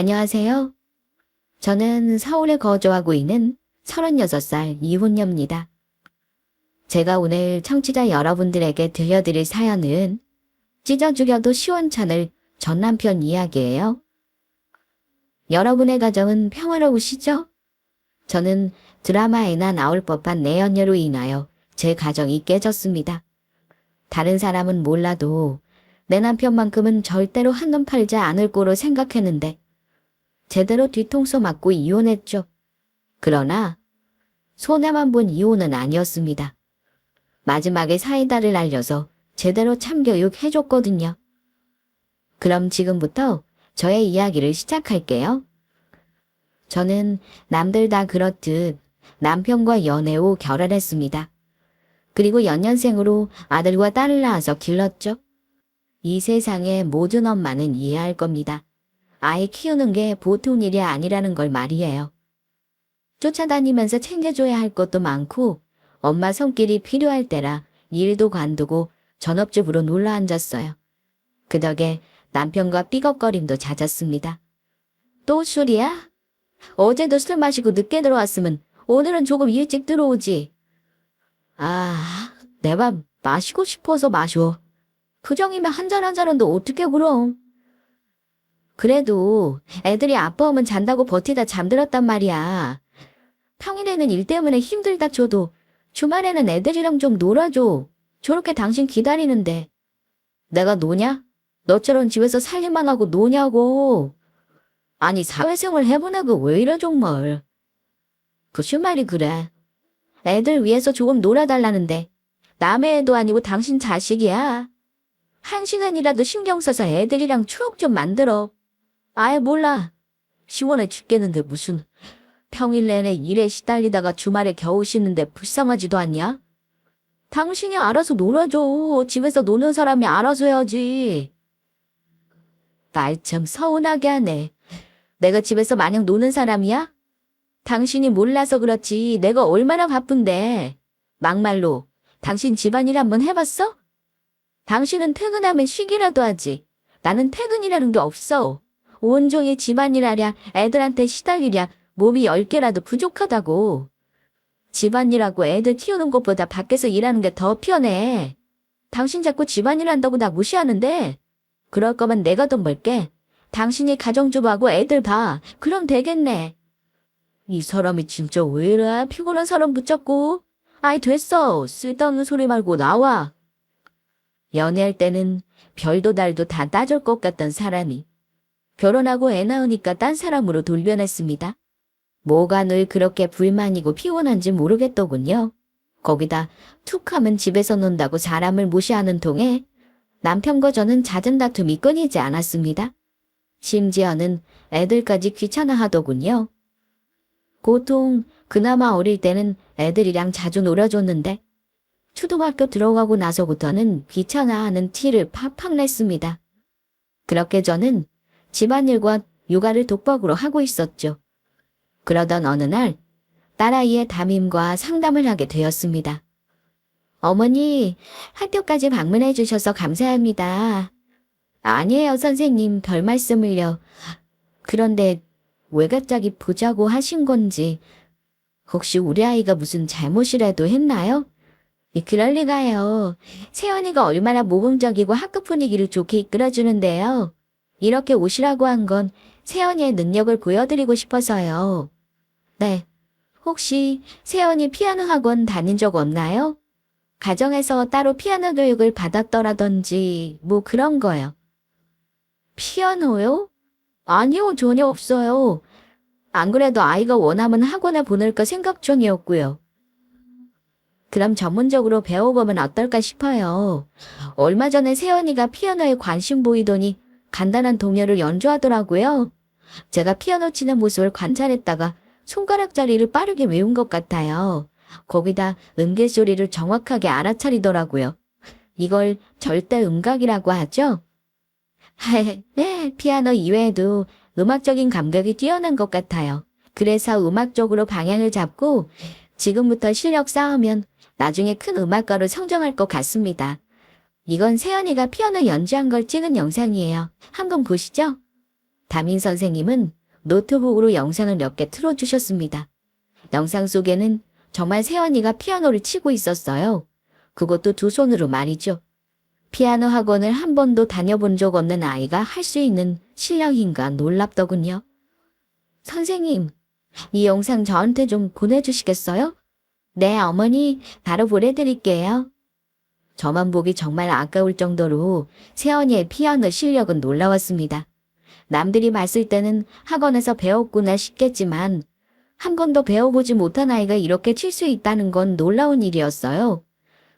안녕하세요. 저는 서울에 거주하고 있는 36살 이혼녀입니다. 제가 오늘 청취자 여러분들에게 들려드릴 사연은 찢어 죽여도 시원찮을 전 남편 이야기예요. 여러분의 가정은 평화로우시죠? 저는 드라마에나 나올 법한 내연녀로 인하여 제 가정이 깨졌습니다. 다른 사람은 몰라도 내 남편만큼은 절대로 한눈 팔지 않을 거로 생각했는데 제대로 뒤통수 맞고 이혼했죠. 그러나 손해만 본 이혼은 아니었습니다. 마지막에 사이다를 날려서 제대로 참교육 해줬거든요. 그럼 지금부터 저의 이야기를 시작할게요. 저는 남들 다 그렇듯 남편과 연애 후 결혼했습니다. 그리고 연년생으로 아들과 딸을 낳아서 길렀죠. 이 세상의 모든 엄마는 이해할 겁니다. 아이 키우는 게 보통 일이 아니라는 걸 말이에요. 쫓아다니면서 챙겨줘야 할 것도 많고 엄마 손길이 필요할 때라 일도 관두고 전업주부로 놀러 앉았어요. 그 덕에 남편과 삐걱거림도 잦았습니다. 또 술이야? 어제도 술 마시고 늦게 들어왔으면 오늘은 조금 일찍 들어오지. 아, 내 밥 마시고 싶어서 마셔. 그정이면 한 잔은도 어떻게 그럼. 그래도 애들이 아빠 오면 잔다고 버티다 잠들었단 말이야. 평일에는 일 때문에 힘들다 쳐도 주말에는 애들이랑 좀 놀아줘. 저렇게 당신 기다리는데. 내가 노냐? 너처럼 집에서 살림만 하고 노냐고. 아니 사회생활 해본 애가 왜 이래 정말. 무슨 말이 그래. 애들 위해서 조금 놀아달라는데 남의 애도 아니고 당신 자식이야. 한 시간이라도 신경 써서 애들이랑 추억 좀 만들어. 아예 몰라. 시원해 죽겠는데 무슨 평일 내내 일에 시달리다가 주말에 겨우 쉬는데 불쌍하지도 않냐? 당신이 알아서 놀아줘. 집에서 노는 사람이 알아서 해야지. 날 참 서운하게 하네. 내가 집에서 마냥 노는 사람이야? 당신이 몰라서 그렇지 내가 얼마나 바쁜데. 막말로 당신 집안일 한번 해봤어? 당신은 퇴근하면 쉬기라도 하지. 나는 퇴근이라는 게 없어. 온종일 집안일 하랴 애들한테 시달리랴 몸이 10개라도 부족하다고. 집안일하고 애들 키우는 것보다 밖에서 일하는 게 더 편해. 당신 자꾸 집안일 한다고 나 무시하는데 그럴 거면 내가 돈 벌게. 당신이 가정주부하고 애들 봐. 그럼 되겠네. 이 사람이 진짜 왜 이래? 피곤한 사람 붙잡고. 아이 됐어. 쓸데없는 소리 말고 나와. 연애할 때는 별도 달도 다 따줄 것 같던 사람이 결혼하고 애 낳으니까 딴 사람으로 돌변했습니다. 뭐가 늘 그렇게 불만이고 피곤한지 모르겠더군요. 거기다 툭 하면 집에서 논다고 사람을 무시하는 통에 남편과 저는 잦은 다툼이 끊이지 않았습니다. 심지어는 애들까지 귀찮아하더군요. 보통 그나마 어릴 때는 애들이랑 자주 놀아줬는데 초등학교 들어가고 나서부터는 귀찮아하는 티를 팍팍 냈습니다. 그렇게 저는 집안일과 육아를 독박으로 하고 있었죠. 그러던 어느 날 딸아이의 담임과 상담을 하게 되었습니다. 어머니, 학교까지 방문해 주셔서 감사합니다. 아니에요, 선생님. 별 말씀을요. 그런데 왜 갑자기 보자고 하신 건지 혹시 우리 아이가 무슨 잘못이라도 했나요? 그럴 리가요. 세연이가 얼마나 모범적이고 학급 분위기를 좋게 이끌어주는데요. 이렇게 오시라고 한 건 세연이의 능력을 보여드리고 싶어서요. 네. 혹시 세연이 피아노 학원 다닌 적 없나요? 가정에서 따로 피아노 교육을 받았더라든지 뭐 그런 거요. 피아노요? 아니요, 전혀 없어요. 안 그래도 아이가 원하면 학원에 보낼까 생각 중이었고요. 그럼 전문적으로 배워보면 어떨까 싶어요. 얼마 전에 세연이가 피아노에 관심 보이더니 간단한 동요를 연주하더라고요. 제가 피아노 치는 모습을 관찰했다가 손가락자리를 빠르게 외운 것 같아요. 거기다 음계소리를 정확하게 알아차리더라고요. 이걸 절대 음각이라고 하죠? 네, 피아노 이외에도 음악적인 감각이 뛰어난 것 같아요. 그래서 음악적으로 방향을 잡고 지금부터 실력 쌓으면 나중에 큰 음악가로 성장할 것 같습니다. 이건 세연이가 피아노 연주한 걸 찍은 영상이에요. 한번 보시죠. 담임 선생님은 노트북으로 영상을 몇 개 틀어주셨습니다. 영상 속에는 정말 세연이가 피아노를 치고 있었어요. 그것도 두 손으로 말이죠. 피아노 학원을 한 번도 다녀본 적 없는 아이가 할 수 있는 실력인가 놀랍더군요. 선생님, 이 영상 저한테 좀 보내주시겠어요? 네, 어머니, 바로 보내드릴게요. 저만 보기 정말 아까울 정도로 세연이의 피아노 실력은 놀라웠습니다. 남들이 봤을 때는 학원에서 배웠구나 싶겠지만 한 번도 배워보지 못한 아이가 이렇게 칠 수 있다는 건 놀라운 일이었어요.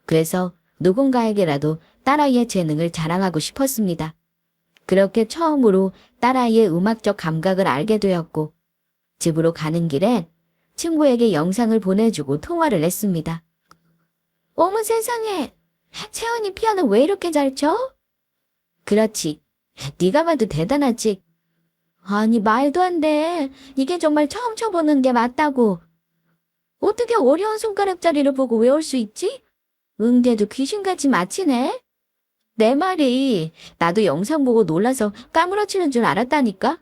그래서 누군가에게라도 딸아이의 재능을 자랑하고 싶었습니다. 그렇게 처음으로 딸아이의 음악적 감각을 알게 되었고 집으로 가는 길에 친구에게 영상을 보내주고 통화를 했습니다. 어머 세상에, 채연이 피아노 왜 이렇게 잘 쳐? 그렇지, 네가 봐도 대단하지. 아니 말도 안 돼. 이게 정말 처음 쳐보는 게 맞다고. 어떻게 어려운 손가락자리를 보고 외울 수 있지? 응대도 귀신같이 맞히네. 내 말이 나도 영상 보고 놀라서 까무러치는 줄 알았다니까.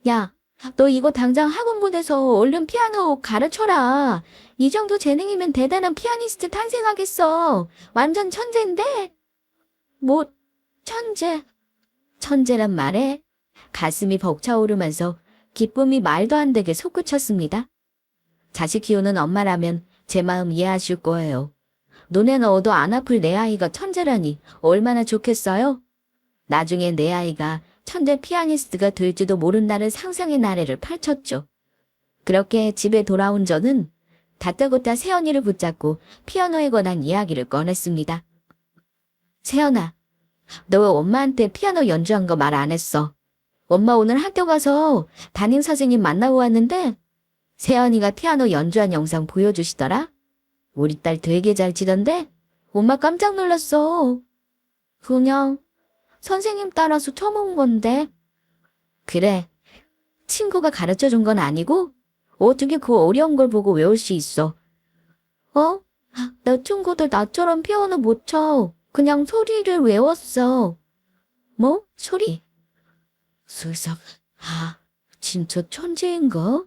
야, 너 이거 당장 학원 보내서 얼른 피아노 가르쳐라. 이 정도 재능이면 대단한 피아니스트 탄생하겠어. 완전 천재인데? 뭐, 천재. 천재란 말에 가슴이 벅차오르면서 기쁨이 말도 안 되게 솟구쳤습니다. 자식 키우는 엄마라면 제 마음 이해하실 거예요. 눈에 넣어도 안 아플 내 아이가 천재라니 얼마나 좋겠어요? 나중에 내 아이가 천재 피아니스트가 될지도 모른다는 상상의 나래를 펼쳤죠. 그렇게 집에 돌아온 저는 다짜고짜 세연이를 붙잡고 피아노에 관한 이야기를 꺼냈습니다. 세연아, 너 왜 엄마한테 피아노 연주한 거 말 안 했어? 엄마 오늘 학교 가서 담임 선생님 만나고 왔는데 세연이가 피아노 연주한 영상 보여주시더라? 우리 딸 되게 잘 치던데? 엄마 깜짝 놀랐어. 그냥 선생님 따라서 쳐본 건데. 그래, 친구가 가르쳐준 건 아니고 어떻게 그 어려운 걸 보고 외울 수 있어? 어? 내 친구들 나처럼 피아노 못 쳐. 그냥 소리를 외웠어. 뭐? 소리? 술석, 진짜 천재인가?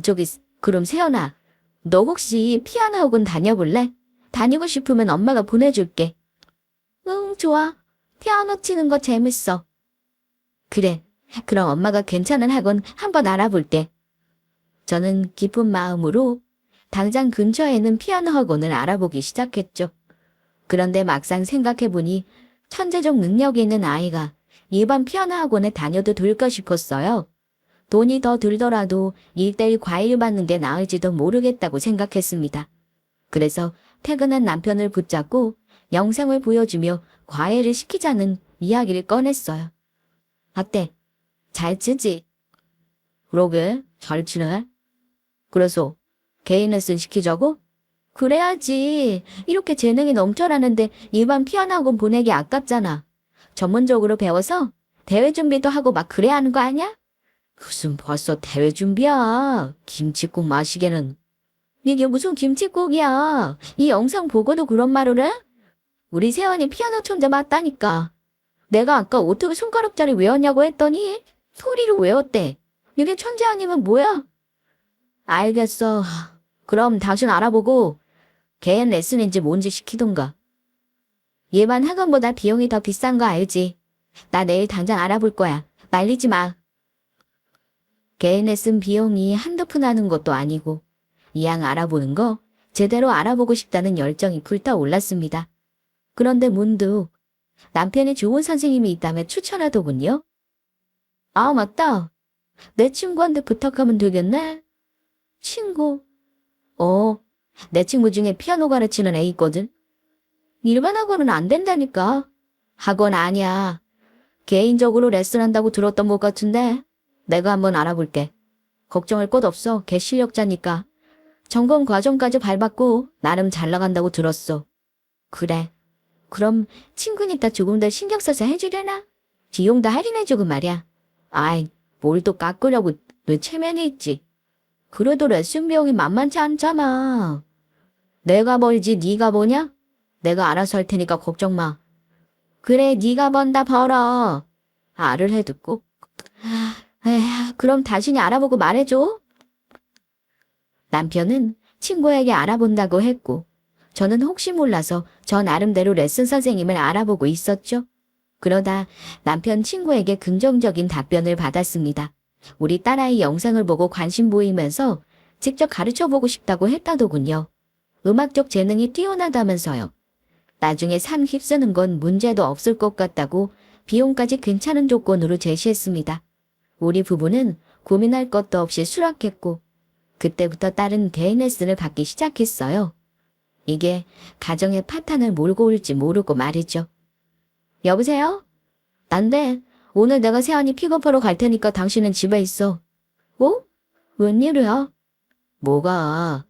저기, 그럼 세연아, 너 혹시 피아노 학원 다녀볼래? 다니고 싶으면 엄마가 보내줄게. 응, 좋아. 피아노 치는 거 재밌어. 그래, 그럼 엄마가 괜찮은 학원 한번 알아볼게. 저는 기쁜 마음으로 당장 근처에는 피아노 학원을 알아보기 시작했죠. 그런데 막상 생각해보니 천재적 능력이 있는 아이가 일반 피아노 학원에 다녀도 될까 싶었어요. 돈이 더 들더라도 1:1 과외를 받는 게 나을지도 모르겠다고 생각했습니다. 그래서 퇴근한 남편을 붙잡고 영상을 보여주며 과외를 시키자는 이야기를 꺼냈어요. 어때? 잘 치지? 그러게, 잘 치네. 그래서 개인 레슨 시키자고? 그래야지. 이렇게 재능이 넘쳐나는데 일반 피아노 학원 보내기 아깝잖아. 전문적으로 배워서 대회 준비도 하고 막 그래야 하는 거 아니야? 무슨 벌써 대회 준비야. 김칫국 마시게는. 이게 무슨 김칫국이야. 이 영상 보고도 그런 말을 해? 우리 세연이 피아노 천재 맞다니까. 내가 아까 어떻게 손가락자리 외웠냐고 했더니 소리로 외웠대. 이게 천재 아니면 뭐야? 알겠어. 그럼 당신 알아보고 개인 레슨인지 뭔지 시키던가. 일반 학원보다 비용이 더 비싼 거 알지? 나 내일 당장 알아볼 거야. 말리지 마. 개인 레슨 비용이 한두 푼 하는 것도 아니고 이왕 알아보는 거 제대로 알아보고 싶다는 열정이 불타올랐습니다. 그런데 문득 남편이 좋은 선생님이 있다며 추천하더군요. 아, 맞다. 내 친구한테 부탁하면 되겠네. 친구? 내 친구 중에 피아노 가르치는 애 있거든. 일반 학원은 안 된다니까. 학원 아니야. 개인적으로 레슨한다고 들었던 것 같은데 내가 한번 알아볼게. 걱정할 것 없어. 걔 실력자니까. 점검 과정까지 밟았고 나름 잘 나간다고 들었어. 그래. 그럼 친구니까 조금 더 신경 써서 해주려나? 비용도 할인해주고 말이야. 아이, 뭘 또 깎으려고 너 체면이 있지. 그래도 레슨 비용이 만만치 않잖아. 내가 벌지 네가 버냐? 내가 알아서 할 테니까 걱정 마. 그래, 네가 번다 벌어. 알을 해듣고 에휴, 그럼 다시니 알아보고 말해줘. 남편은 친구에게 알아본다고 했고 저는 혹시 몰라서 저 나름대로 레슨 선생님을 알아보고 있었죠. 그러다 남편 친구에게 긍정적인 답변을 받았습니다. 우리 딸아이 영상을 보고 관심 보이면서 직접 가르쳐보고 싶다고 했다더군요. 음악적 재능이 뛰어나다면서요. 나중에 삶 휩쓰는 건 문제도 없을 것 같다고 비용까지 괜찮은 조건으로 제시했습니다. 우리 부부는 고민할 것도 없이 수락했고 그때부터 딸은 개인 레슨을 받기 시작했어요. 이게 가정의 파탄을 몰고 올지 모르고 말이죠. 여보세요? 난데 오늘 내가 세연이 픽업하러 갈 테니까 당신은 집에 있어. 뭐? 웬일이야? 뭐가?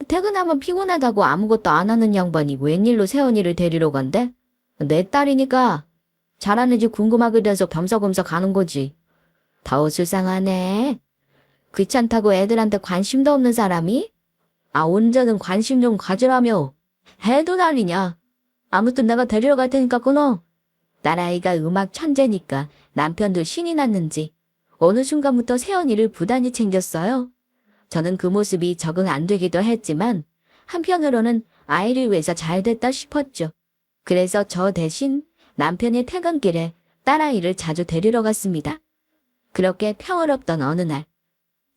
퇴근하면 피곤하다고 아무것도 안 하는 양반이 웬일로 세연이를 데리러 간대? 내 딸이니까 잘하는지 궁금하게 돼서 겸사겸사 가는 거지. 더 수상하네. 귀찮다고 애들한테 관심도 없는 사람이? 혼자는 관심 좀 가지라며. 해도 난리냐. 아무튼 내가 데리러 갈 테니까 끊어. 딸아이가 음악 천재니까 남편도 신이 났는지 어느 순간부터 세연이를 부단히 챙겼어요. 저는 그 모습이 적응 안 되기도 했지만 한편으로는 아이를 위해서 잘 됐다 싶었죠. 그래서 저 대신 남편의 퇴근길에 딸아이를 자주 데리러 갔습니다. 그렇게 평화롭던 어느 날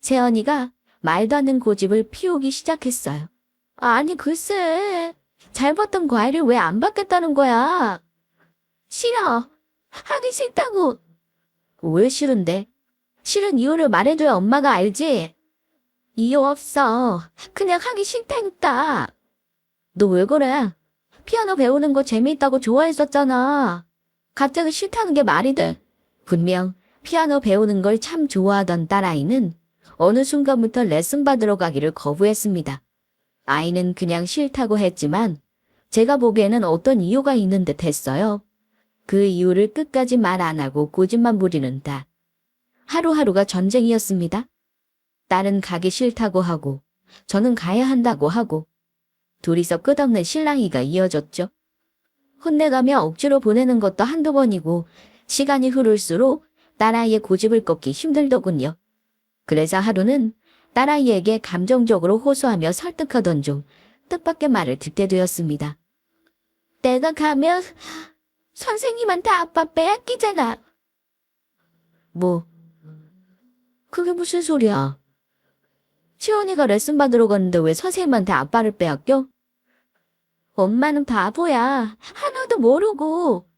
세연이가 말도 안 되는 고집을 피우기 시작했어요. 아니 글쎄 잘 봤던 과일을 왜 안 받겠다는 거야. 싫어. 하기 싫다고. 왜 싫은데? 싫은 이유를 말해줘야 엄마가 알지. 이유 없어. 그냥 하기 싫다니까. 너 왜 그래? 피아노 배우는 거 재미있다고 좋아했었잖아. 갑자기 싫다는 게 말이 돼. 분명 피아노 배우는 걸 참 좋아하던 딸아이는 어느 순간부터 레슨 받으러 가기를 거부했습니다. 아이는 그냥 싫다고 했지만 제가 보기에는 어떤 이유가 있는 듯 했어요. 그 이유를 끝까지 말 안 하고 고집만 부리는 딸. 하루하루가 전쟁이었습니다. 딸은 가기 싫다고 하고 저는 가야 한다고 하고 둘이서 끝없는 실랑이가 이어졌죠. 혼내가며 억지로 보내는 것도 한두 번이고 시간이 흐를수록 딸아이의 고집을 꺾기 힘들더군요. 그래서 하루는 딸아이에게 감정적으로 호소하며 설득하던 중 뜻밖의 말을 듣게 되었습니다. 내가 가면 선생님한테 아빠 빼앗기잖아. 뭐? 그게 무슨 소리야? 시온이가 레슨 받으러 갔는데 왜 선생님한테 아빠를 빼앗겨? 엄마는 바보야. 하나도 모르고.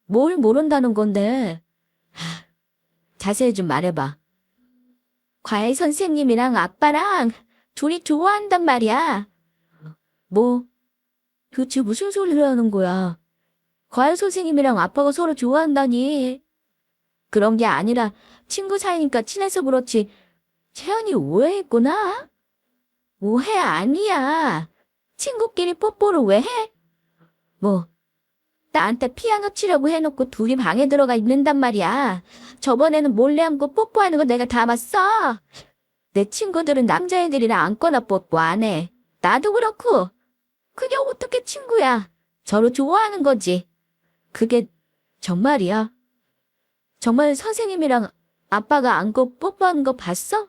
뭘 모른다는 건데. 자세히 좀 말해봐. 과외 선생님이랑 아빠랑 둘이 좋아한단 말이야. 뭐? 도대체 무슨 소리를 하는 거야? 과외 선생님이랑 아빠가 서로 좋아한다니. 그런 게 아니라 친구 사이니까 친해서 그렇지. 채연이 오해했구나? 오해 아니야. 친구끼리 뽀뽀를 왜 해? 뭐, 나한테 피아노 치려고 해놓고 둘이 방에 들어가 있는단 말이야. 저번에는 몰래 안고 뽀뽀하는 거 내가 다 봤어. 내 친구들은 남자애들이랑 안거나 뽀뽀 안 해. 나도 그렇고. 그게 어떻게 친구야? 서로 좋아하는 거지. 그게 정말이야? 정말 선생님이랑 아빠가 안고 뽀뽀하는 거 봤어?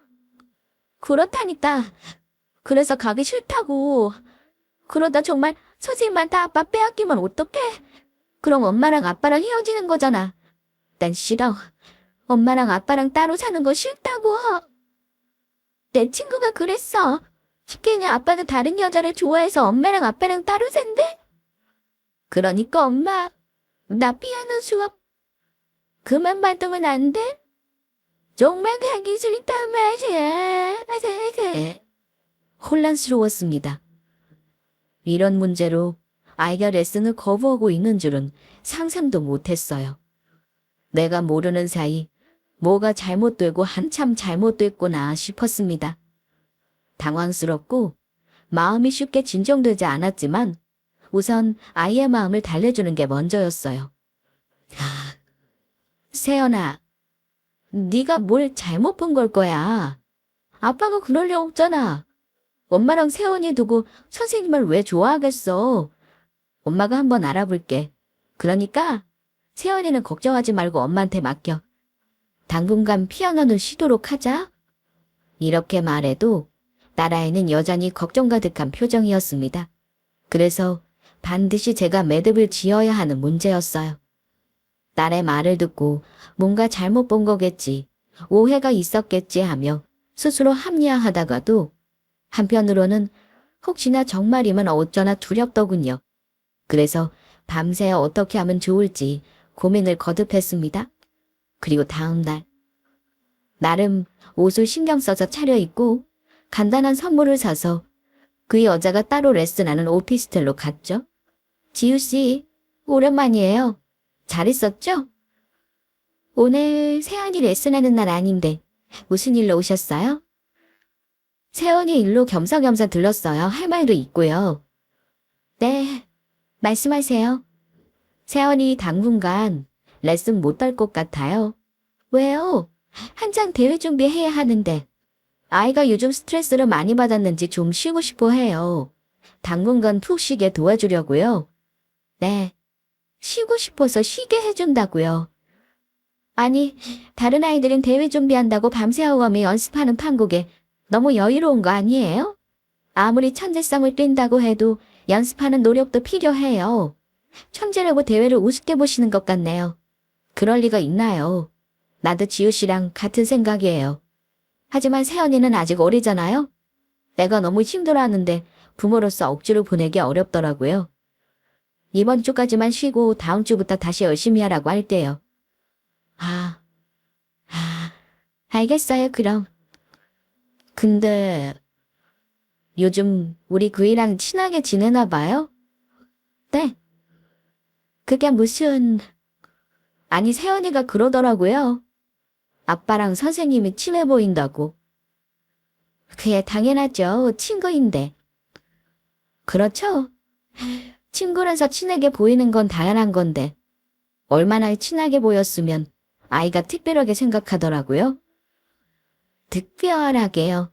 그렇다니까. 그래서 가기 싫다고. 그러다 정말 선생님한테 아빠 빼앗기면 어떡해? 그럼 엄마랑 아빠랑 헤어지는 거잖아. 난 싫어. 엄마랑 아빠랑 따로 사는 거 싫다고. 내 친구가 그랬어. 걔네 아빠는 다른 여자를 좋아해서 엄마랑 아빠랑 따로 산대? 그러니까 엄마, 나 피아노 수업 그만 받으면 안 돼? 정말 가기 싫단 말이야. 혼란스러웠습니다. 이런 문제로 아이가 레슨을 거부하고 있는 줄은 상상도 못했어요. 내가 모르는 사이 뭐가 잘못되고 한참 잘못됐구나 싶었습니다. 당황스럽고 마음이 쉽게 진정되지 않았지만 우선 아이의 마음을 달래주는 게 먼저였어요. 세연아, 네가 뭘 잘못 본 걸 거야. 아빠가 그럴 리 없잖아. 엄마랑 세연이 두고 선생님을 왜 좋아하겠어. 엄마가 한번 알아볼게. 그러니까 세연이는 걱정하지 말고 엄마한테 맡겨. 당분간 피아노는 쉬도록 하자. 이렇게 말해도 딸아이는 여전히 걱정 가득한 표정이었습니다. 그래서 반드시 제가 매듭을 지어야 하는 문제였어요. 딸의 말을 듣고 뭔가 잘못 본 거겠지, 오해가 있었겠지 하며 스스로 합리화하다가도 한편으로는 혹시나 정말이면 어쩌나 두렵더군요. 그래서 밤새 어떻게 하면 좋을지 고민을 거듭했습니다. 그리고 다음 날, 나름 옷을 신경 써서 차려입고 간단한 선물을 사서 그 여자가 따로 레슨하는 오피스텔로 갔죠. 지우씨, 오랜만이에요. 잘 있었죠? 오늘 세연이 레슨하는 날 아닌데 무슨 일로 오셨어요? 세연이 일로 겸사겸사 들렀어요. 할 말도 있고요. 네, 말씀하세요. 세연이 당분간 레슨 못 할 것 같아요. 왜요? 한창 대회 준비해야 하는데. 아이가 요즘 스트레스를 많이 받았는지 좀 쉬고 싶어 해요. 당분간 푹 쉬게 도와주려고요. 네, 쉬고 싶어서 쉬게 해준다고요. 아니, 다른 아이들은 대회 준비한다고 밤새 하우엄에 연습하는 판국에 너무 여유로운 거 아니에요? 아무리 천재성을 띈다고 해도 연습하는 노력도 필요해요. 천재라고 대회를 우습게 보시는 것 같네요. 그럴 리가 있나요? 나도 지우 씨랑 같은 생각이에요. 하지만 세연이는 아직 어리잖아요? 내가 너무 힘들어하는데 부모로서 억지로 보내기 어렵더라고요. 이번 주까지만 쉬고 다음 주부터 다시 열심히 하라고 할게요. 아, 알겠어요, 그럼. 근데 요즘 우리 그이랑 친하게 지내나 봐요? 네. 그게 무슨... 아니, 세연이가 그러더라고요. 아빠랑 선생님이 친해 보인다고. 그게 당연하죠. 친구인데. 그렇죠? 친구라서 친하게 보이는 건 당연한 건데 얼마나 친하게 보였으면 아이가 특별하게 생각하더라고요. 특별하게요.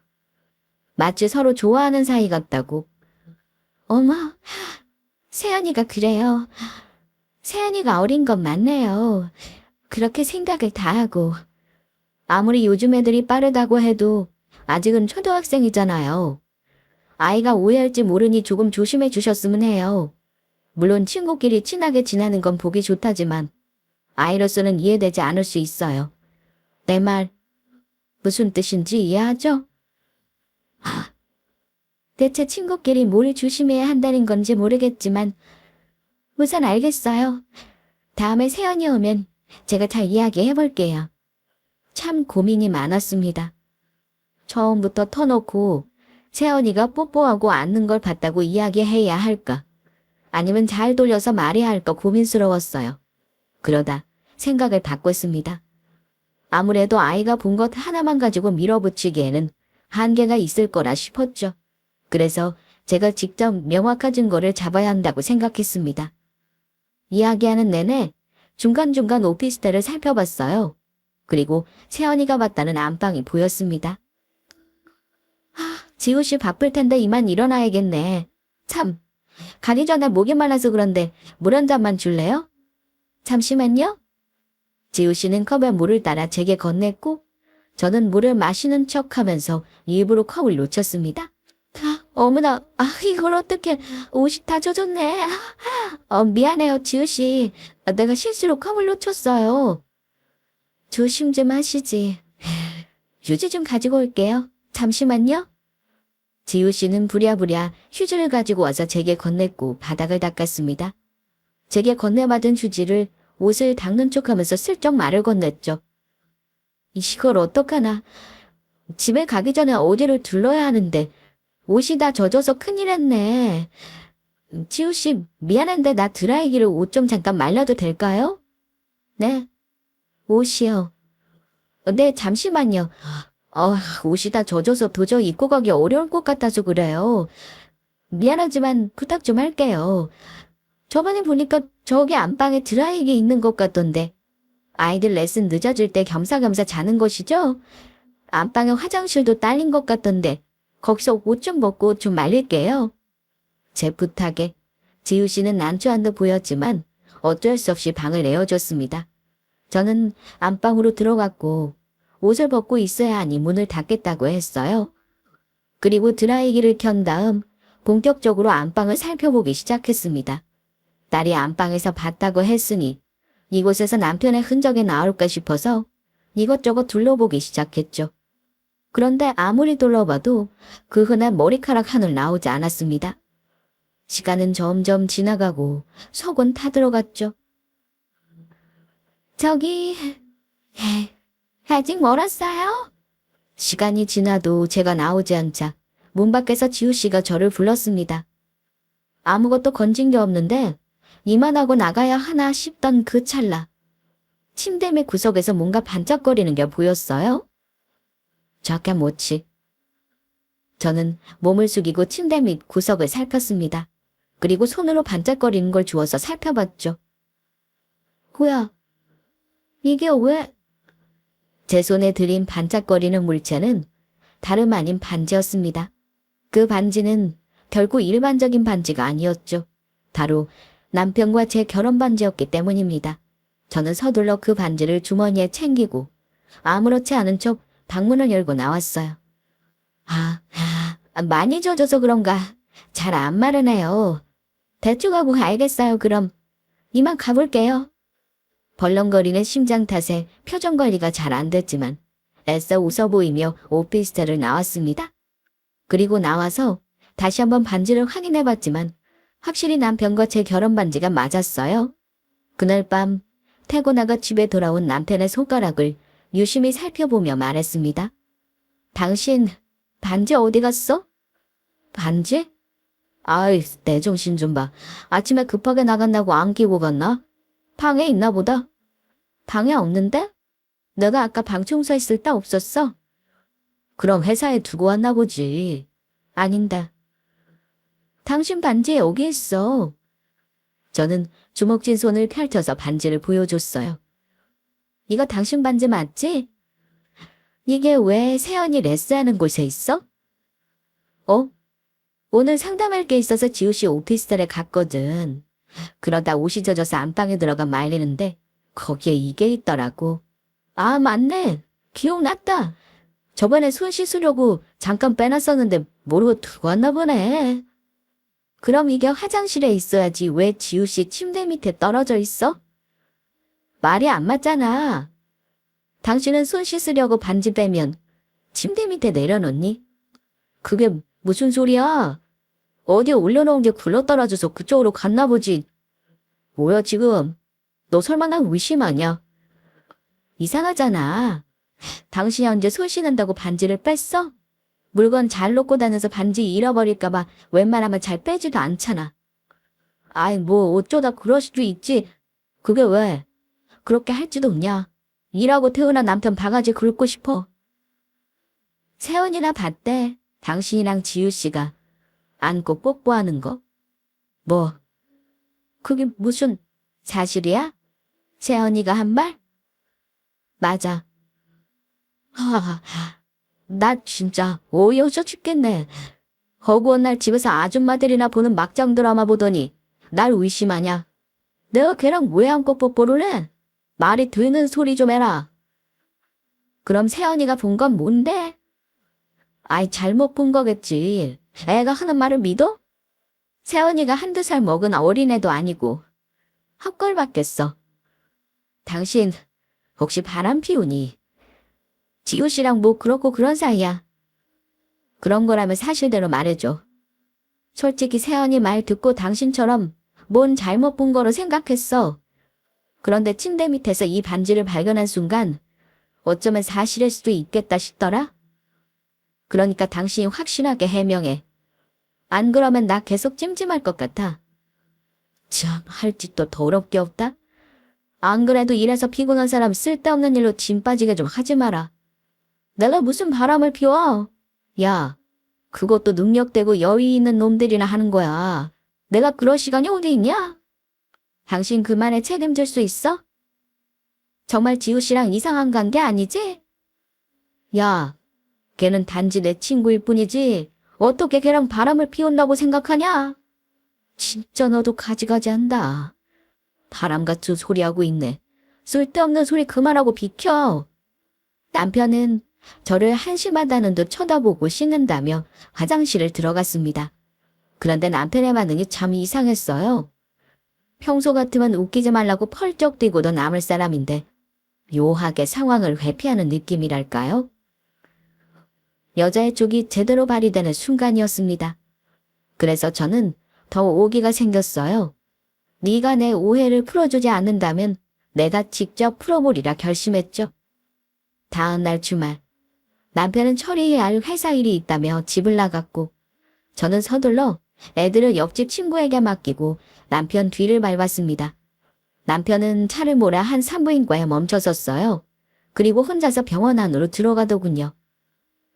마치 서로 좋아하는 사이 같다고. 어머, 세연이가 그래요. 세연이가 어린 건 맞네요. 그렇게 생각을 다 하고. 아무리 요즘 애들이 빠르다고 해도 아직은 초등학생이잖아요. 아이가 오해할지 모르니 조금 조심해 주셨으면 해요. 물론 친구끼리 친하게 지내는 건 보기 좋다지만 아이로서는 이해되지 않을 수 있어요. 내 말 무슨 뜻인지 이해하죠? 대체 친구끼리 뭘 조심해야 한다는 건지 모르겠지만 우선 알겠어요. 다음에 세연이 오면 제가 잘 이야기해 볼게요. 참 고민이 많았습니다. 처음부터 터놓고 세연이가 뽀뽀하고 앉는 걸 봤다고 이야기해야 할까? 아니면 잘 돌려서 말해야 할까 고민스러웠어요. 그러다 생각을 바꿨습니다. 아무래도 아이가 본 것 하나만 가지고 밀어붙이기에는 한계가 있을 거라 싶었죠. 그래서 제가 직접 명확한 증거를 잡아야 한다고 생각했습니다. 이야기하는 내내 중간중간 오피스텔을 살펴봤어요. 그리고 세연이가 봤다는 안방이 보였습니다. 지우 씨 바쁠 텐데 이만 일어나야겠네. 참, 가기 전에 목이 말라서 그런데 물 한 잔만 줄래요? 잠시만요. 지우 씨는 컵에 물을 따라 제게 건넸고 저는 물을 마시는 척하면서 일부러 컵을 놓쳤습니다. 어머나, 이걸 어떻게 옷이 다 젖었네. 미안해요, 지우 씨. 내가 실수로 컵을 놓쳤어요. 조심 좀 하시지. 휴지 좀 가지고 올게요. 잠시만요. 지우 씨는 부랴부랴 휴지를 가지고 와서 제게 건넸고 바닥을 닦았습니다. 제게 건네받은 휴지를 옷을 닦는 척하면서 슬쩍 말을 건넸죠. 이걸 어떡하나. 집에 가기 전에 어디를 들러야 하는데 옷이 다 젖어서 큰일 했네. 지우 씨, 미안한데 나 드라이기로 옷 좀 잠깐 말려도 될까요? 네. 옷이요. 네, 잠시만요. 옷이 다 젖어서 도저히 입고 가기 어려울 것 같아서 그래요. 미안하지만 부탁 좀 할게요. 저번에 보니까 저기 안방에 드라이기 있는 것 같던데. 아이들 레슨 늦어질 때 겸사겸사 자는 것이죠? 안방에 화장실도 딸린 것 같던데 거기서 옷 좀 벗고 좀 말릴게요. 제 부탁에 지우 씨는 난처한 듯 보였지만 어쩔 수 없이 방을 내어줬습니다. 저는 안방으로 들어갔고 옷을 벗고 있어야 하니 문을 닫겠다고 했어요. 그리고 드라이기를 켠 다음 본격적으로 안방을 살펴보기 시작했습니다. 딸이 안방에서 봤다고 했으니 이곳에서 남편의 흔적이 나올까 싶어서 이것저것 둘러보기 시작했죠. 그런데 아무리 둘러봐도 그 흔한 머리카락 하늘 나오지 않았습니다. 시간은 점점 지나가고 속은 타들어갔죠. 저기, 아직 멀었어요? 시간이 지나도 제가 나오지 않자 문 밖에서 지우 씨가 저를 불렀습니다. 아무것도 건진 게 없는데 이만하고 나가야 하나 싶던 그 찰나. 침대 밑 구석에서 뭔가 반짝거리는 게 보였어요. 잠깐 뭐지? 저는 몸을 숙이고 침대 밑 구석을 살폈습니다. 그리고 손으로 반짝거리는 걸 주워서 살펴봤죠. 뭐야? 이게 왜? 제 손에 들인 반짝거리는 물체는 다름 아닌 반지였습니다. 그 반지는 결국 일반적인 반지가 아니었죠. 바로 남편과 제 결혼 반지였기 때문입니다. 저는 서둘러 그 반지를 주머니에 챙기고 아무렇지 않은 척 방문을 열고 나왔어요. 많이 젖어서 그런가 잘 안 마르네요. 대충 하고 알겠어요. 그럼 이만 가볼게요. 벌렁거리는 심장 탓에 표정 관리가 잘 안 됐지만 애써 웃어 보이며 오피스텔을 나왔습니다. 그리고 나와서 다시 한번 반지를 확인해봤지만 확실히 남편과 제 결혼 반지가 맞았어요. 그날 밤 퇴근하고 집에 돌아온 남편의 손가락을 유심히 살펴보며 말했습니다. 당신 반지 어디 갔어? 반지? 아이, 내 정신 좀 봐. 아침에 급하게 나간다고 안 끼고 갔나? 방에 있나 보다. 방에 없는데? 내가 아까 방 청소했을 때 없었어? 그럼 회사에 두고 왔나 보지. 아닌데. 당신 반지 여기 있어. 저는 주먹진 손을 펼쳐서 반지를 보여줬어요. 이거 당신 반지 맞지? 이게 왜 세연이 레스하는 곳에 있어? 오늘 상담할 게 있어서 지우 씨 오피스텔에 갔거든. 그러다 옷이 젖어서 안방에 들어가 말리는데 거기에 이게 있더라고. 아, 맞네. 기억났다. 저번에 손 씻으려고 잠깐 빼놨었는데 모르고 두고 왔나 보네. 그럼 이게 화장실에 있어야지 왜 지우 씨 침대 밑에 떨어져 있어? 말이 안 맞잖아. 당신은 손 씻으려고 반지 빼면 침대 밑에 내려놓니? 그게 무슨 소리야? 어디에 올려놓은 게 굴러떨어져서 그쪽으로 갔나 보지. 뭐야 지금? 너 설마 나 의심하냐? 이상하잖아. 당신이 언제 손 씻는다고 반지를 뺐어? 물건 잘 놓고 다녀서 반지 잃어버릴까봐 웬만하면 잘 빼지도 않잖아. 아이 뭐 어쩌다 그럴 수도 있지. 그게 왜? 그렇게 할지도 없냐. 일하고 태어난 남편 바가지 긁고 싶어. 세연이나 봤대. 당신이랑 지우 씨가 안고 뽀뽀하는 거. 뭐? 그게 무슨 사실이야? 세연이가 한 말? 맞아. 나 진짜 어이없어 죽겠네. 허구한 날 집에서 아줌마들이나 보는 막장 드라마 보더니 날 의심하냐. 내가 걔랑 왜 안고 뽀뽀를 해? 말이 되는 소리 좀 해라. 그럼 세연이가 본 건 뭔데? 아이 잘못 본 거겠지. 애가 하는 말을 믿어? 세연이가 한두 살 먹은 어린애도 아니고 헛걸 받겠어. 당신 혹시 바람 피우니? 지우 씨랑 뭐 그렇고 그런 사이야. 그런 거라면 사실대로 말해줘. 솔직히 세연이 말 듣고 당신처럼 뭔 잘못 본 거로 생각했어. 그런데 침대 밑에서 이 반지를 발견한 순간 어쩌면 사실일 수도 있겠다 싶더라. 그러니까 당신이 확실하게 해명해. 안 그러면 나 계속 찜찜할 것 같아. 참, 할 짓도 더럽게 없다. 안 그래도 일해서 피곤한 사람 쓸데없는 일로 짐 빠지게 좀 하지 마라. 내가 무슨 바람을 피워? 야, 그것도 능력되고 여유 있는 놈들이나 하는 거야. 내가 그럴 시간이 어디 있냐? 당신 그만에 책임질 수 있어? 정말 지우 씨랑 이상한 관계 아니지? 야, 걔는 단지 내 친구일 뿐이지 어떻게 걔랑 바람을 피운다고 생각하냐? 진짜 너도 가지가지 한다. 바람같이 소리하고 있네. 쓸데없는 소리 그만하고 비켜. 남편은 저를 한심하다는 듯 쳐다보고 씻는다며 화장실을 들어갔습니다. 그런데 남편의 반응이 참 이상했어요. 평소 같으면 웃기지 말라고 펄쩍 뛰고도 남을 사람인데 묘하게 상황을 회피하는 느낌이랄까요? 여자의 쪽이 제대로 발휘되는 순간이었습니다. 그래서 저는 더 오기가 생겼어요. 네가 내 오해를 풀어주지 않는다면 내가 직접 풀어보리라 결심했죠. 다음 날 주말, 남편은 처리해야 할 회사 일이 있다며 집을 나갔고 저는 서둘러 애들을 옆집 친구에게 맡기고 남편 뒤를 밟았습니다. 남편은 차를 몰아 한 산부인과에 멈춰섰어요. 그리고 혼자서 병원 안으로 들어가더군요.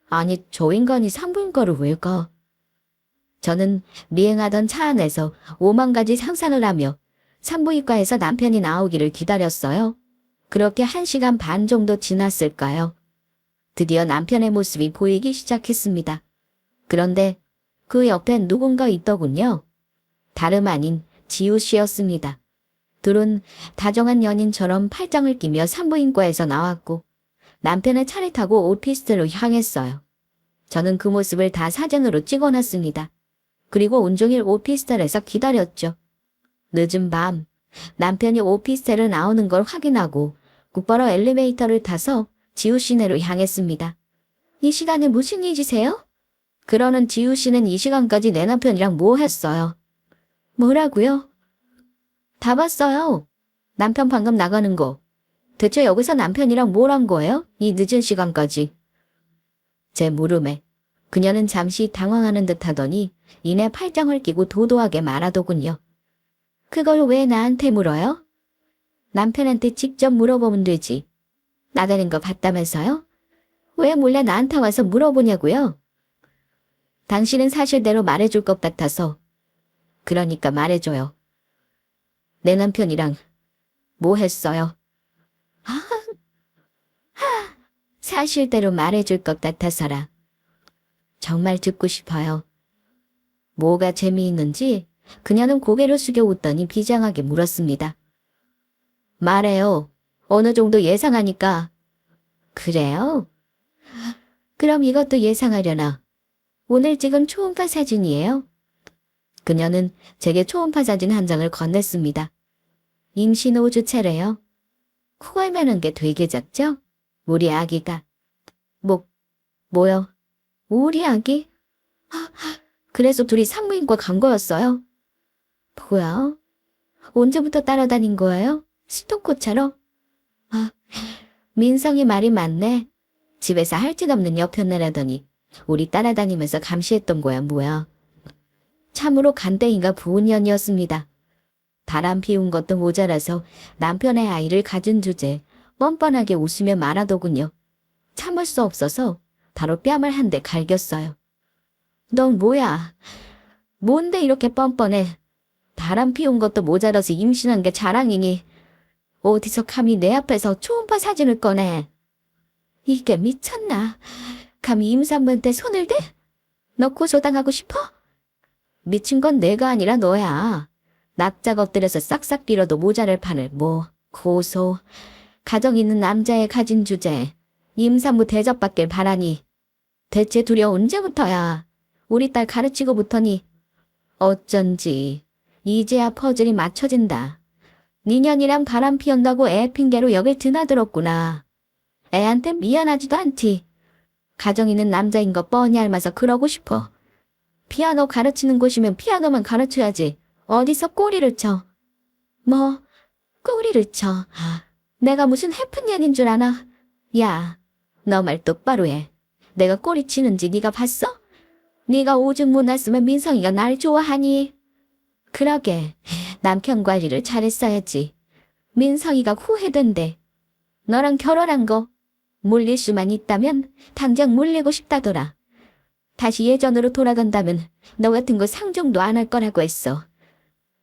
아니, 저 인간이 산부인과를 왜 가? 저는 미행하던 차 안에서 5만 가지 상상을 하며 산부인과에서 남편이 나오기를 기다렸어요. 그렇게 1시간 반 정도 지났을까요? 드디어 남편의 모습이 보이기 시작했습니다. 그런데 그 옆엔 누군가 있더군요. 다름 아닌 지우 씨였습니다. 둘은 다정한 연인처럼 팔짱을 끼며 산부인과에서 나왔고 남편의 차를 타고 오피스텔로 향했어요. 저는 그 모습을 다 사진으로 찍어놨습니다. 그리고 온종일 오피스텔에서 기다렸죠. 늦은 밤 남편이 오피스텔을 나오는 걸 확인하고 곧바로 엘리베이터를 타서 지우 씨네로 향했습니다. 이 시간에 무슨 일이세요? 그러는 지우 씨는 이 시간까지 내 남편이랑 뭐 했어요? 뭐라고요? 다 봤어요. 남편 방금 나가는 거. 대체 여기서 남편이랑 뭘 한 거예요? 이 늦은 시간까지. 제 물음에 그녀는 잠시 당황하는 듯 하더니 이내 팔짱을 끼고 도도하게 말하더군요. 그걸 왜 나한테 물어요? 남편한테 직접 물어보면 되지. 나가는 거 봤다면서요? 왜 몰래 나한테 와서 물어보냐고요? 당신은 사실대로 말해줄 것 같아서. 그러니까 말해줘요. 내 남편이랑 뭐 했어요? 사실대로 말해줄 것 같아서라. 정말 듣고 싶어요. 뭐가 재미있는지 그녀는 고개를 숙여 웃더니 비장하게 물었습니다. 말해요. 어느 정도 예상하니까. 그래요? 그럼 이것도 예상하려나. 오늘 찍은 초음파 사진이에요. 그녀는 제게 초음파 사진 한 장을 건넸습니다. 임신 5주차래요. 코가 매는 게 되게 작죠? 우리 아기가. 뭐요? 우리 아기? 그래서 둘이 산부인과 간 거였어요? 뭐야? 언제부터 따라다닌 거예요? 스토커처럼? 민성이 말이 많네. 집에서 할 짓 없는 여편네라더니 우리 따라다니면서 감시했던 거야 뭐야. 참으로 간땡이가 부은 년이었습니다. 바람 피운 것도 모자라서 남편의 아이를 가진 주제 뻔뻔하게 웃으며 말하더군요. 참을 수 없어서 바로 뺨을 한 대 갈겼어요. 넌 뭐야? 뭔데 이렇게 뻔뻔해? 바람 피운 것도 모자라서 임신한 게 자랑이니 어디서 감히 내 앞에서 초음파 사진을 꺼내? 이게 미쳤나? 감히 임산부한테 손을 대? 너 고소당하고 싶어? 미친 건 내가 아니라 너야. 납작 엎드려서 싹싹 빌어도 모자랄 판을 고소. 가정 있는 남자의 가진 주제. 임산부 대접받길 바라니. 대체 둘이 언제부터야? 우리 딸 가르치고부터니. 어쩐지 이제야 퍼즐이 맞춰진다. 니년이랑 바람 피운다고 애 핑계로 여길 드나들었구나. 애한테 미안하지도 않지. 가정 있는 남자인 거 뻔히 알면서 그러고 싶어. 피아노 가르치는 곳이면 피아노만 가르쳐야지. 어디서 꼬리를 쳐. 꼬리를 쳐. 내가 무슨 해픈년인 줄 아나? 야, 너 말 똑바로 해. 내가 꼬리 치는지 네가 봤어? 네가 오줌 못 났으면 민성이가 날 좋아하니? 그러게, 남편 관리를 잘했어야지. 민성이가 후회된대. 너랑 결혼한 거 물릴 수만 있다면 당장 물리고 싶다더라. 다시 예전으로 돌아간다면 너 같은 거 상종도 안 할 거라고 했어.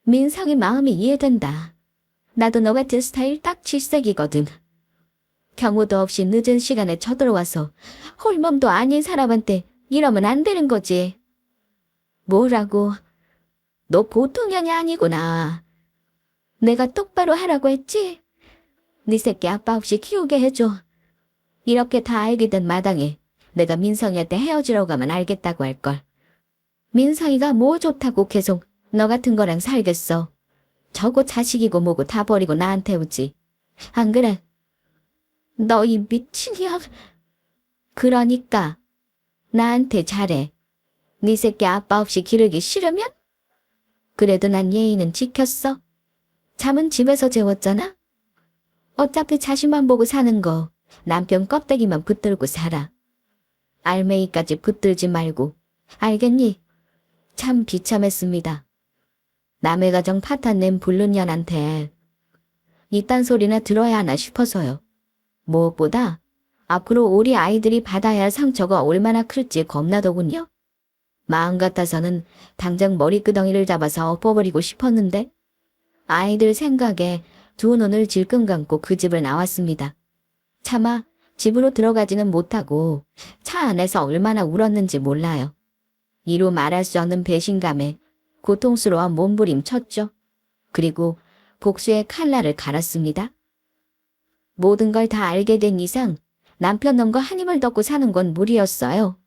민성이 마음이 이해된다. 나도 너 같은 스타일 딱 질색이거든. 경우도 없이 늦은 시간에 쳐들어와서 홀몸도 아닌 사람한테 이러면 안 되는 거지. 뭐라고? 너 보통 년이 아니구나. 내가 똑바로 하라고 했지? 네 새끼 아빠 없이 키우게 해줘. 이렇게 다 알게 된 마당에 내가 민성이한테 헤어지라고 하면 알겠다고 할걸. 민성이가 뭐 좋다고 계속 너 같은 거랑 살겠어. 저거 자식이고 뭐고 다 버리고 나한테 오지. 안 그래? 너 이 미친이야. 그러니까 나한테 잘해. 네 새끼 아빠 없이 기르기 싫으면? 그래도 난 예의는 지켰어. 잠은 집에서 재웠잖아. 어차피 자식만 보고 사는 거 남편 껍데기만 붙들고 살아. 알맹이까지 붙들지 말고. 알겠니? 참 비참했습니다. 남의 가정 파탄 낸 불륜 년한테 이딴 소리나 들어야 하나 싶어서요. 무엇보다 앞으로 우리 아이들이 받아야 할 상처가 얼마나 클지 겁나더군요. 마음 같아서는 당장 머리끄덩이를 잡아서 엎어버리고 싶었는데 아이들 생각에 두 눈을 질끈 감고 그 집을 나왔습니다. 차마 집으로 들어가지는 못하고 차 안에서 얼마나 울었는지 몰라요. 이루 말할 수 없는 배신감에 고통스러워 몸부림쳤죠. 그리고 복수의 칼날을 갈았습니다. 모든 걸 다 알게 된 이상 남편 놈과 한 힘을 덮고 사는 건 무리였어요.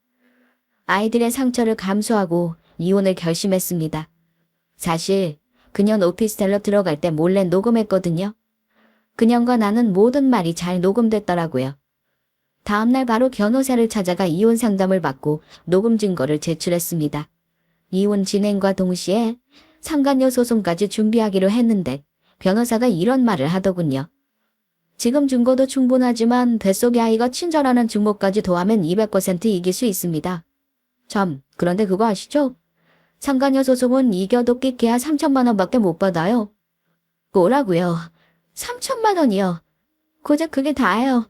아이들의 상처를 감수하고 이혼을 결심했습니다. 사실 그년 오피스텔로 들어갈 때 몰래 녹음했거든요. 그년과 나는 모든 말이 잘 녹음됐더라고요. 다음날 바로 변호사를 찾아가 이혼 상담을 받고 녹음 증거를 제출했습니다. 이혼 진행과 동시에 상간녀 소송까지 준비하기로 했는데 변호사가 이런 말을 하더군요. 지금 증거도 충분하지만 뱃속의 아이가 친절하는 증거까지 더하면 200% 이길 수 있습니다. 그런데 그거 아시죠? 상간녀 소송은 이겨도 끽해야 3천만 원밖에 못 받아요. 뭐라고요? 3천만 원이요? 고작 그게 다예요.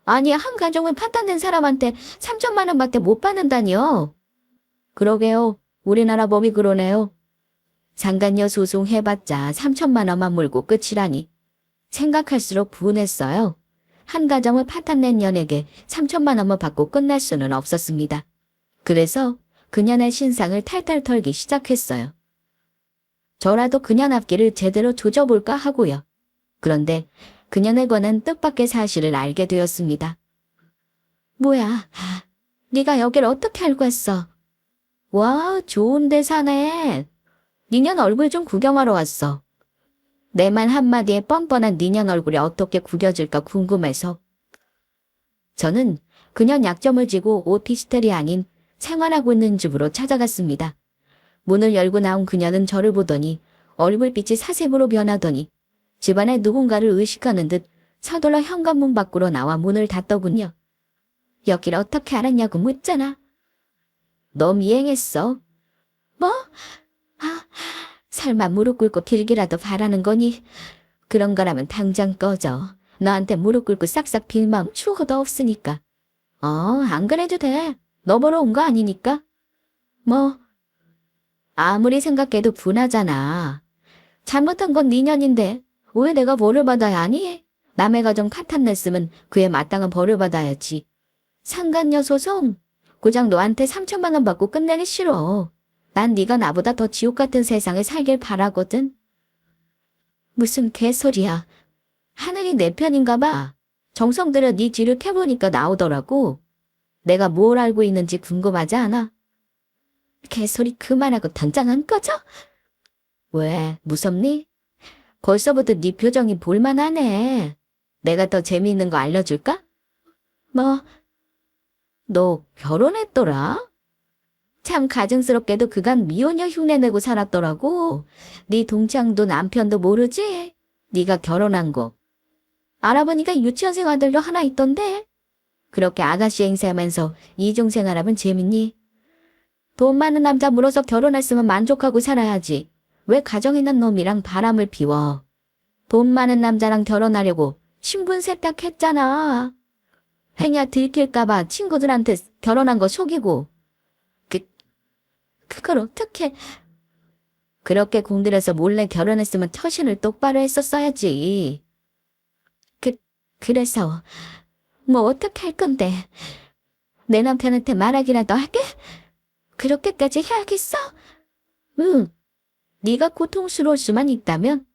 아니, 한 가정을 파탄낸 사람한테 3천만 원밖에 못 받는다니요. 그러게요. 우리나라 법이 그러네요. 상간녀 소송 해봤자 3천만 원만 물고 끝이라니. 생각할수록 분했어요. 한 가정을 파탄낸 년에게 3천만 원만 받고 끝날 수는 없었습니다. 그래서 그년의 신상을 탈탈 털기 시작했어요. 저라도 그년 앞길을 제대로 조져볼까 하고요. 그런데 그년에 관한 뜻밖의 사실을 알게 되었습니다. 뭐야, 네가 여길 어떻게 알고 왔어? 와, 좋은 데 사네. 니년 얼굴 좀 구경하러 왔어. 내 말 한마디에 뻔뻔한 니년 얼굴이 어떻게 구겨질까 궁금해서. 저는 그년 약점을 지고 오피스텔이 아닌 생활하고 있는 집으로 찾아갔습니다. 문을 열고 나온 그녀는 저를 보더니 얼굴빛이 사색으로 변하더니 집안에 누군가를 의식하는 듯 서둘러 현관문 밖으로 나와 문을 닫더군요. 여길 어떻게 알았냐고 묻잖아. 너 미행했어. 뭐? 설마 무릎 꿇고 빌기라도 바라는 거니? 그런 거라면 당장 꺼져. 너한테 무릎 꿇고 싹싹 빌 마음 추호도 없으니까. 안 그래도 돼. 너 보러 온 거 아니니까. 뭐? 아무리 생각해도 분하잖아. 잘못한 건 네 년인데 왜 내가 벌을 받아야 하니? 남의 가정 파탄 냈으면 그에 마땅한 벌을 받아야지. 상간녀 소송? 고작 너한테 3천만 원 받고 끝내기 싫어. 난 네가 나보다 더 지옥 같은 세상에 살길 바라거든. 무슨 개소리야. 하늘이 내 편인가 봐. 정성 들여 네 뒤를 캐보니까 나오더라고. 내가 뭘 알고 있는지 궁금하지 않아? 개소리 그만하고 당장 안 꺼져? 왜, 무섭니? 벌써부터 네 표정이 볼만하네. 내가 더 재미있는 거 알려줄까? 뭐, 너 결혼했더라? 참 가증스럽게도 그간 미혼녀 흉내내고 살았더라고. 네 동창도 남편도 모르지? 네가 결혼한 거. 알아보니까 유치원생 아들도 하나 있던데. 그렇게 아가씨 행세하면서 이중생활하면 재밌니? 돈 많은 남자 물어서 결혼했으면 만족하고 살아야지. 왜 가정 있는 놈이랑 바람을 피워. 돈 많은 남자랑 결혼하려고 신분 세탁했잖아. 행야 들킬까봐 친구들한테 결혼한 거 속이고. 그걸 어떻게... 그렇게 공들여서 몰래 결혼했으면 처신을 똑바로 했었어야지. 그래서 뭐 어떻게 할 건데. 내 남편한테 말하기라도 하게? 그렇게까지 해야겠어? 응. 네가 고통스러울 수만 있다면?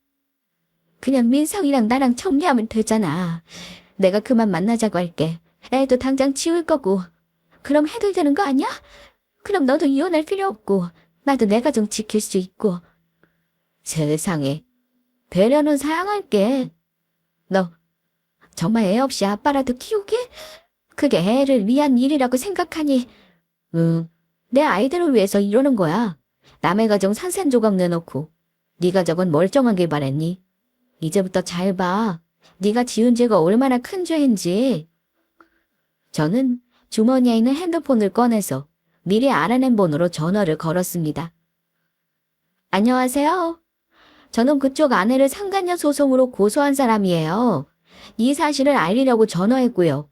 그냥 민성이랑 나랑 정리하면 되잖아. 내가 그만 만나자고 할게. 애도 당장 치울 거고. 그럼 해도 되는 거 아니야? 그럼 너도 이혼할 필요 없고 나도 내 가정 지킬 수 있고. 세상에. 배려는 사양할게. 너 정말 애 없이 아빠라도 키우게? 그게 애를 위한 일이라고 생각하니. 응. 내 아이들을 위해서 이러는 거야. 남의 가정 산산조각 내놓고 네 가정은 멀쩡하길 바랬니? 이제부터 잘 봐. 네가 지은 죄가 얼마나 큰 죄인지. 저는 주머니에 있는 핸드폰을 꺼내서 미리 알아낸 번호로 전화를 걸었습니다. 안녕하세요. 저는 그쪽 아내를 상간녀 소송으로 고소한 사람이에요. 이 사실을 알리려고 전화했고요.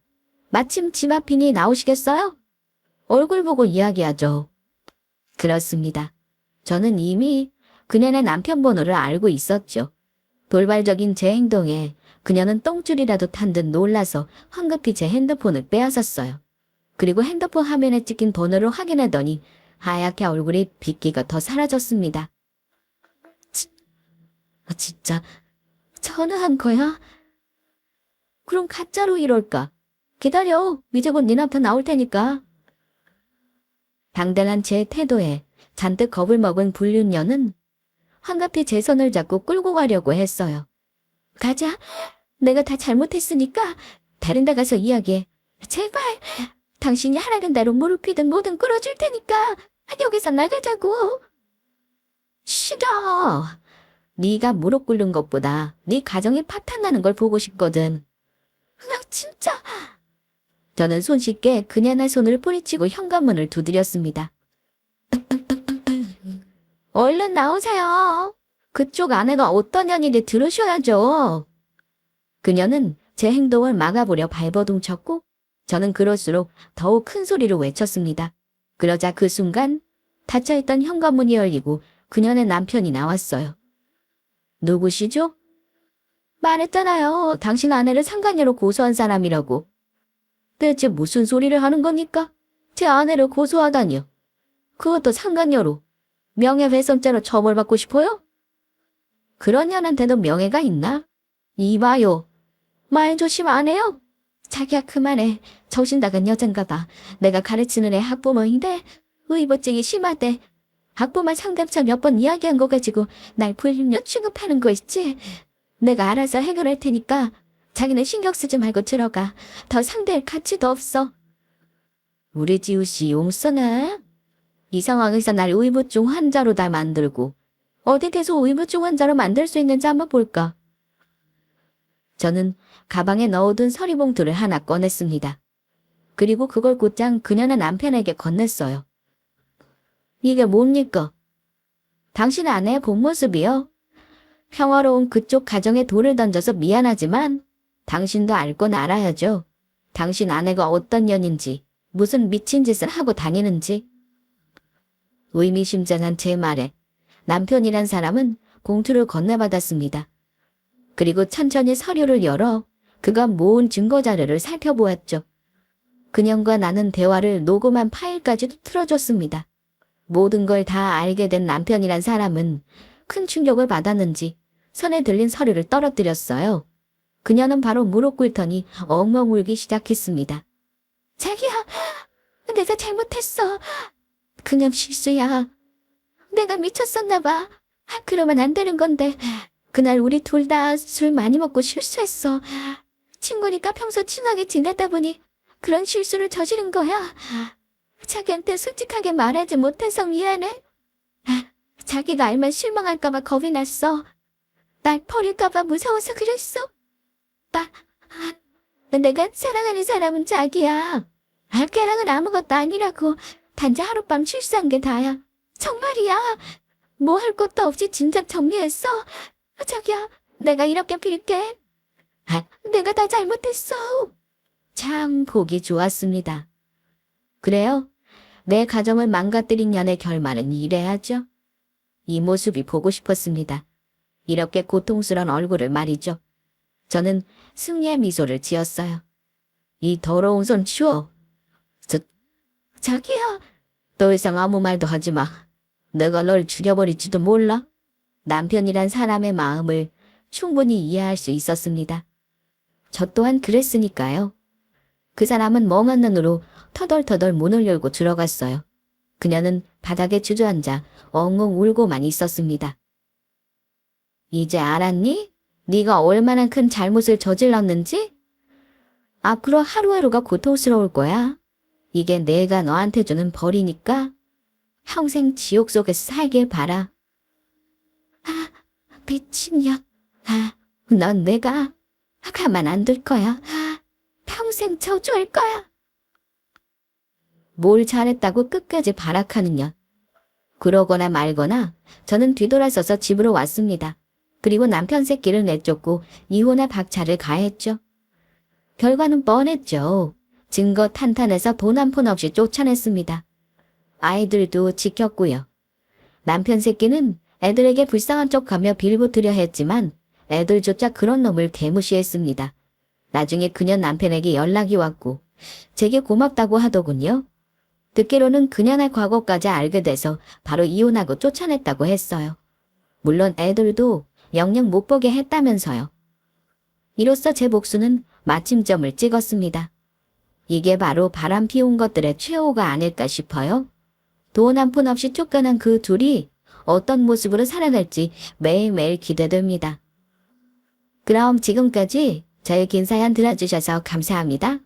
마침 집 앞이니 나오시겠어요? 얼굴 보고 이야기하죠. 그렇습니다. 저는 이미 그녀의 남편 번호를 알고 있었죠. 돌발적인 제 행동에 그녀는 똥줄이라도 탄 듯 놀라서 황급히 제 핸드폰을 빼앗았어요. 그리고 핸드폰 화면에 찍힌 번호를 확인하더니 하얗게 얼굴이 빗기가 더 사라졌습니다. 진짜 전화한 거야? 그럼 가짜로 이럴까? 기다려. 이제 곧 네 남편 나올 테니까. 당당한 제 태도에 잔뜩 겁을 먹은 불륜녀는 황급히 제 손을 잡고 끌고 가려고 했어요. 가자. 내가 다 잘못했으니까 다른 데 가서 이야기해. 제발. 당신이 하라는 대로 무릎이든 뭐든 끌어줄 테니까 여기서 나가자고. 싫어. 네가 무릎 꿇는 것보다 네 가정이 파탄나는 걸 보고 싶거든. 나 진짜. 저는 손쉽게 그녀의 손을 뿌리치고 현관문을 두드렸습니다. 얼른 나오세요. 그쪽 아내가 어떤 년인지 들으셔야죠. 그녀는 제 행동을 막아보려 발버둥 쳤고 저는 그럴수록 더욱 큰 소리로 외쳤습니다. 그러자 그 순간 닫혀있던 현관문이 열리고 그녀의 남편이 나왔어요. 누구시죠? 말했잖아요. 당신 아내를 상간녀로 고소한 사람이라고. 대체 무슨 소리를 하는 겁니까? 제 아내를 고소하다니요. 그것도 상간녀로. 명예훼손죄로 처벌받고 싶어요? 그런 년한테도 명예가 있나? 이봐요. 말 조심 안 해요? 자기야 그만해. 정신 나간 여잔가 봐. 내가 가르치는 애 학부모인데 의붓증이 심하대. 학부모 상담차 몇 번 이야기한 거 가지고 날 불륜녀 취급하는 거 있지? 내가 알아서 해결할 테니까 자기는 신경 쓰지 말고 들어가. 더 상대할 가치도 없어. 우리 지우 씨 용서나? 이 상황에서 날 의무증 환자로 다 만들고 어디 계속 의무증 환자로 만들 수 있는지 한번 볼까? 저는 가방에 넣어둔 서리봉투를 하나 꺼냈습니다. 그리고 그걸 곧장 그녀의 남편에게 건넸어요. 이게 뭡니까? 당신 아내의 본 모습이요? 평화로운 그쪽 가정에 돌을 던져서 미안하지만 당신도 알 건 알아야죠. 당신 아내가 어떤 년인지, 무슨 미친 짓을 하고 다니는지. 의미심장한 제 말에 남편이란 사람은 봉투를 건네받았습니다. 그리고 천천히 서류를 열어 그가 모은 증거자료를 살펴보았죠. 그녀와 나는 대화를 녹음한 파일까지도 틀어줬습니다. 모든 걸 다 알게 된 남편이란 사람은 큰 충격을 받았는지 손에 들린 서류를 떨어뜨렸어요. 그녀는 바로 무릎 꿇더니 엉엉 울기 시작했습니다. 자기야, 내가 잘못했어. 그냥 실수야. 내가 미쳤었나 봐. 그러면 안 되는 건데. 그날 우리 둘 다 술 많이 먹고 실수했어. 친구니까 평소 친하게 지내다 보니 그런 실수를 저지른 거야. 자기한테 솔직하게 말하지 못해서 미안해. 자기가 알면 실망할까봐 겁이 났어. 날 버릴까봐 무서워서 그랬어. 내가 사랑하는 사람은 자기야. 걔랑은 아무것도 아니라고. 단지 하룻밤 실수한 게 다야. 정말이야. 뭐 할 것도 없이 진작 정리했어. 자기야, 내가 이렇게 빌게. 내가 다 잘못했어. 참 보기 좋았습니다. 그래요? 내 가정을 망가뜨린 년의 결말은 이래야죠. 이 모습이 보고 싶었습니다. 이렇게 고통스러운 얼굴을 말이죠. 저는 승리의 미소를 지었어요. 이 더러운 손 치워. 자기야, 더 이상 아무 말도 하지 마. 내가 널 죽여버릴지도 몰라. 남편이란 사람의 마음을 충분히 이해할 수 있었습니다. 저 또한 그랬으니까요. 그 사람은 멍한 눈으로 터덜터덜 문을 열고 들어갔어요. 그녀는 바닥에 주저앉아 엉엉 울고만 있었습니다. 이제 알았니? 네가 얼마나 큰 잘못을 저질렀는지? 앞으로 하루하루가 고통스러울 거야. 이게 내가 너한테 주는 벌이니까 평생 지옥 속에서 살길 바라. 아, 미친년. 넌 내가 가만 안 둘 거야. 평생 저주할 거야. 뭘 잘했다고 끝까지 발악하는 년. 그러거나 말거나 저는 뒤돌아서서 집으로 왔습니다. 그리고 남편 새끼를 내쫓고 이혼의 박차를 가했죠. 결과는 뻔했죠. 증거 탄탄해서 돈 한 푼 없이 쫓아냈습니다. 아이들도 지켰고요. 남편 새끼는 애들에게 불쌍한 척하며 빌붙으려 했지만 애들조차 그런 놈을 개무시했습니다. 나중에 그녀 남편에게 연락이 왔고 제게 고맙다고 하더군요. 듣기로는 그녀의 과거까지 알게 돼서 바로 이혼하고 쫓아냈다고 했어요. 물론 애들도 영영 못 보게 했다면서요. 이로써 제 복수는 마침점을 찍었습니다. 이게 바로 바람 피운 것들의 최후가 아닐까 싶어요. 돈 한 푼 없이 쫓겨난 그 둘이 어떤 모습으로 살아갈지 매일매일 기대됩니다. 그럼 지금까지 저의 긴 사연 들어주셔서 감사합니다.